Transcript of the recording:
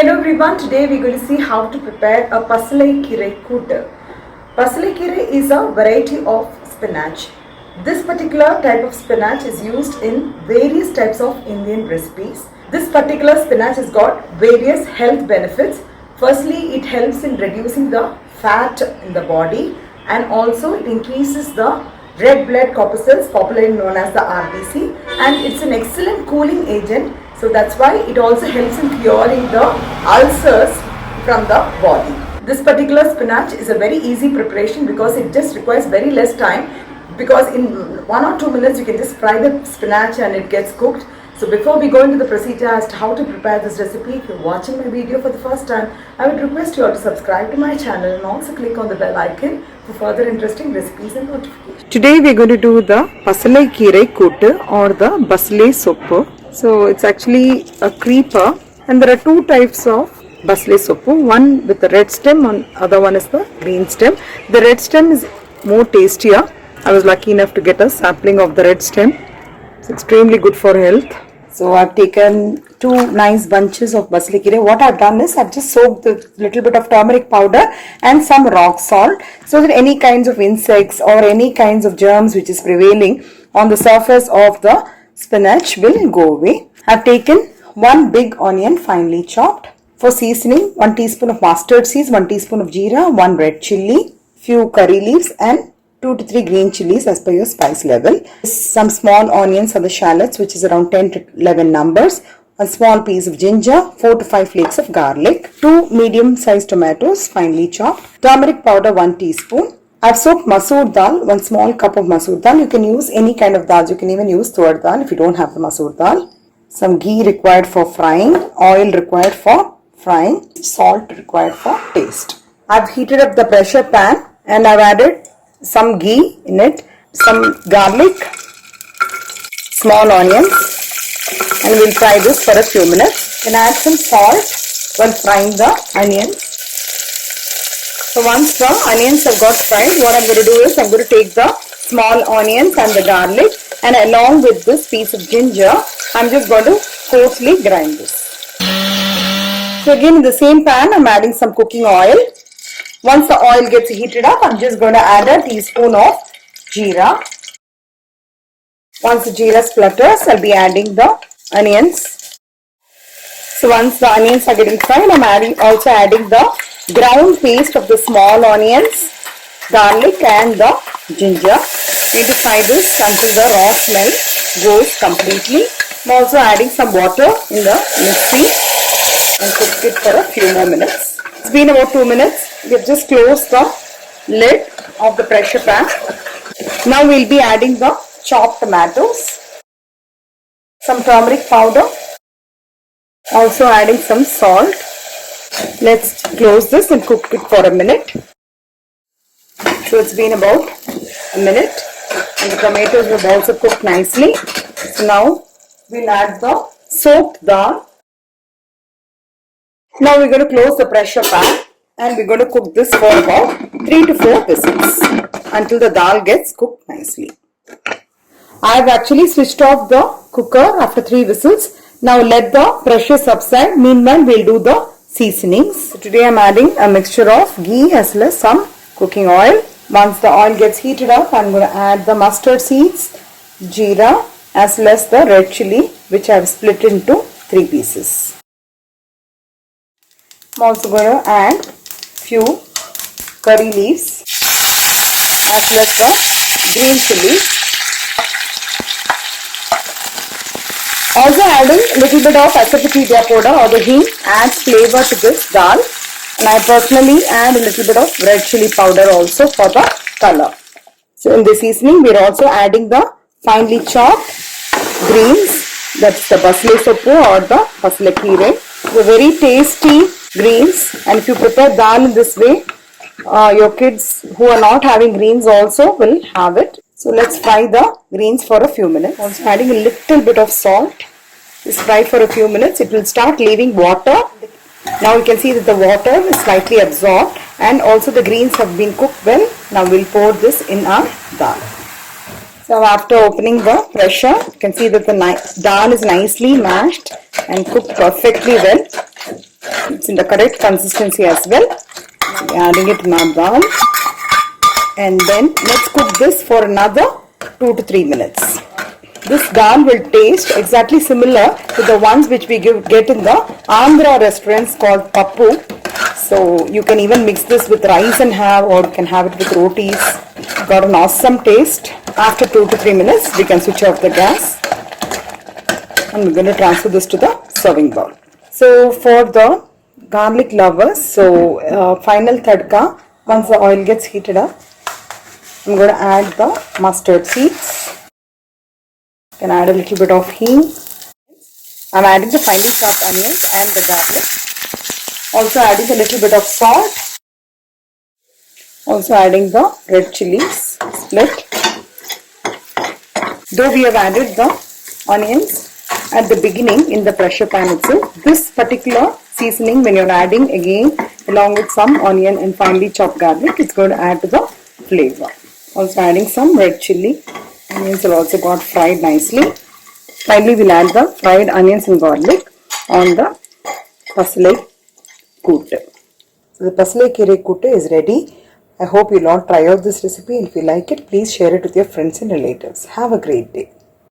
Hello everyone, today we're going to see how to prepare a pasalai kire kootu. Pasalai kire is a variety of spinach. This particular type of spinach is used in various types of Indian recipes. This particular spinach has got various health benefits. Firstly, it helps in reducing the fat in the body and also it increases the red blood corpuscles, popularly known as the RBC, and it's an excellent cooling agent. So that's why it also helps in curing the ulcers from the body. This particular spinach is a very easy preparation because it just requires very less time, because in 1 or 2 minutes you can just fry the spinach and it gets cooked. So before we go into the procedure as to how to prepare this recipe, if you're watching my video for the first time, I would request you all to subscribe to my channel and also click on the bell icon for further interesting recipes and notifications. Today we're going to do the pasalai kire kootu or the basalai soppu. So it's actually a creeper and there are two types of basalai soppu. One with the red stem and other one is the green stem. The red stem is more tastier. I was lucky enough to get a sampling of the red stem. It's extremely good for health. So I've taken two nice bunches of basalai kire. What I've done is I've just soaked a little bit of turmeric powder and some rock salt so that any kinds of insects or any kinds of germs which is prevailing on the surface of the spinach will go away. I've taken one big onion finely chopped. For seasoning, 1 teaspoon of mustard seeds, 1 teaspoon of jeera, 1 red chilli, few curry leaves and 2 to 3 green chilies as per your spice level. Some small onions or the shallots, which is around 10 to 11 numbers. A small piece of ginger, 4 to 5 flakes of garlic, 2 medium sized tomatoes finely chopped, turmeric powder 1 teaspoon. I've soaked masoor dal, 1 small cup of masoor dal. You can use any kind of dal. You can even use tur dal if you don't have the masoor dal. Some ghee required for frying, oil required for frying, salt required for taste. I've heated up the pressure pan and I've added some ghee in it, some garlic, small onions, and we'll fry this for a few minutes. Then add some salt while frying the onions. So once the onions have got fried, what I'm going to do is I'm going to take the small onions and the garlic and along with this piece of ginger, I'm just going to coarsely grind this. So again in the same pan, I'm adding some cooking oil. Once the oil gets heated up, I'm just going to add a teaspoon of jeera. Once the jeera splutters, I'll be adding the onions. So once the onions are getting fried, I'm also adding the ground paste of the small onions, garlic and the ginger. Need to fry this until the raw smell goes completely. I'm also adding some water in the mixie and cook it for a few more minutes. It's been about 2 minutes. We've just closed the lid of the pressure pan. Now we'll be adding the chopped tomatoes, some turmeric powder, also adding some salt. Let's close this and cook it for a minute. So it's been about a minute and the tomatoes have also cooked nicely. So now we'll add the soaked dal. Now we're going to close the pressure pan and we're going to cook this for about 3 to 4 whistles until the dal gets cooked nicely. I've actually switched off the cooker after 3 whistles. Now let the pressure subside. Meanwhile, we'll do the seasonings. So today I'm adding a mixture of ghee as well as some cooking oil. Once the oil gets heated up, I'm going to add the mustard seeds, jeera as well as the red chilli, which I've split into 3 pieces. I'm also going to add few curry leaves as well as the green chilli. Also adding a little bit of asafoetida powder or the hing adds flavor to this dal, and I personally add a little bit of red chilli powder also for the color. So in the seasoning we are also adding the finely chopped greens, that's the basalai soppu or the pasalai kire. The very tasty greens, and if you prepare dal in this way, your kids who are not having greens also will have it. So let's fry the greens for a few minutes. Also adding a little bit of salt. Just fry for a few minutes. It will start leaving water. Now you can see that the water is slightly absorbed and also the greens have been cooked well. Now we'll pour this in our dal. So after opening the pressure, you can see that the dal is nicely mashed and cooked perfectly well. It's in the correct consistency as well. Adding it in our dal. And then let's cook this for another 2 to 3 minutes. This dal will taste exactly similar to the ones which we get in the Andhra restaurants called pappu. So you can even mix this with rice and have, or you can have it with rotis. Got an awesome taste. After 2 to 3 minutes, we can switch off the gas. And we're going to transfer this to the serving bowl. So for the garlic lovers, final tadka, once the oil gets heated up, I'm going to add the mustard seeds. You can add a little bit of hing. I'm adding the finely chopped onions and the garlic. Also adding a little bit of salt. Also adding the red chilies split. Though we have added the onions at the beginning in the pressure pan itself, this particular seasoning, when you're adding again along with some onion and finely chopped garlic, it's going to add to the flavor. Also adding some red chili. Onions have also got fried nicely. Finally, we'll add the fried onions and garlic on the pasalai kootu. So the pasalai kire kootu is ready. I hope you'll all try out this recipe, and if you like it, please share it with your friends and relatives. Have a great day.